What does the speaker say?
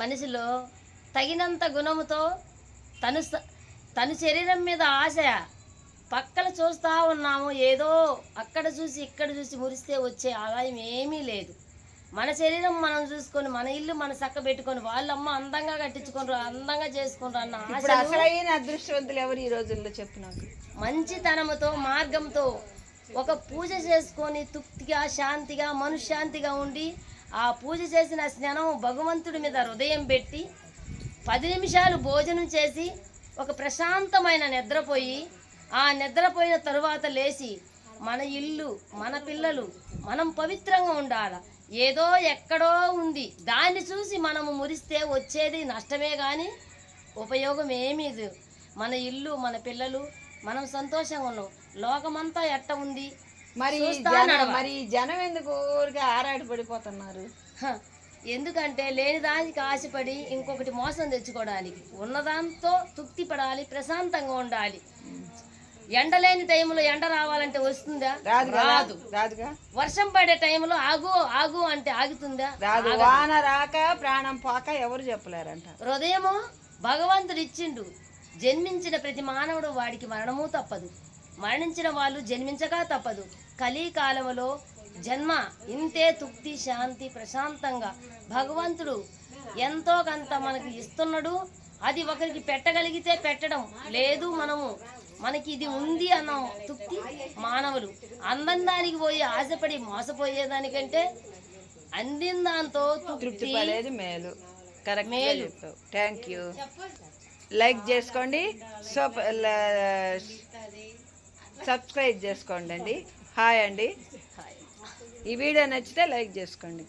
మనిషిలో తగినంత గుణముతో తను శరీరం మీద ఆశ పక్కన చూస్తూ ఉన్నాము. ఏదో అక్కడ చూసి ఇక్కడ చూసి మురిస్తే వచ్చే ఆదాయం ఏమీ లేదు. మన శరీరం మనం చూసుకొని మన ఇల్లు మన చక్క పెట్టుకొని వాళ్ళమ్మ అందంగా కట్టించుకుంటారు, అందంగా చేసుకుంటారు అన్న ఆశ. అసలైన అదృష్టవంతులు ఎవరు ఈ రోజుల్లో చెప్పు నాకు. మంచితనముతో మార్గంతో ఒక పూజ చేసుకొని తృప్తిగా శాంతిగా మనశ్శాంతిగా ఉండి ఆ పూజ చేసిన స్నానం భగవంతుడి మీద హృదయం పెట్టి 10 నిమిషాలు భోజనం చేసి ఒక ప్రశాంతమైన నిద్రపోయి ఆ నిద్రపోయిన తరువాత లేచి మన ఇల్లు మన పిల్లలు మనం పవిత్రంగా ఉండాలి. ఏదో ఎక్కడో ఉంది దాన్ని చూసి మనము మురిస్తే వచ్చేది నష్టమే కానీ ఉపయోగం ఏమీ లేదు. మన ఇల్లు మన పిల్లలు మనం సంతోషంగా ఉన్నాం. లోకమంతా ఎట్ట ఉంది మరి జనం ఎందుకు ఊరికే ఆరాడి పడిపోతున్నారు? ఎందుకంటే లేని దానికి ఆశపడి ఇంకొకటి మోసం తెచ్చుకోవడానికి, ఉన్నదాంతో తృప్తి పడాలి, ప్రశాంతంగా ఉండాలి. ఎండలేని టైంలో ఎండ రావాలంటే వస్తుందా? రాదు. వర్షం పడే టైంలో ఆగు ఆగు అంటే ఆగుతుందా? రాదు. వాన రాక ప్రాణం పోక ఎవరు చెప్పలేరంట. హృదయము భగవంతుడు ఇచ్చిండు. జన్మించిన ప్రతి మానవుడు వాడికి మరణము తప్పదు, మరణించిన వాళ్ళు జన్మించక తప్పదు. కలికాలంలో జన్మ ఇంతే తృప్తి శాంతి ప్రశాంతంగా భగవంతుడు ఎంతో కొంత మనకి ఇస్తున్నాడు. అది ఒకరికి పెట్టగలిగితే పెట్టడం లేదు. మనకి ఇది ఉంది అన్న తృప్తి మానవులు అందని దానికి పోయి ఆశపడి మోసపోయేదానికంటే అందిన దాంతో తృప్తి పడేది మేలు. మేలు. Thank you. లైక్ చేసుకోండి, సబ్స్క్రైబ్ చేసుకోండి అండి. హాయ్ అండి. ఈ వీడియో నచ్చితే లైక్ చేసుకోండి.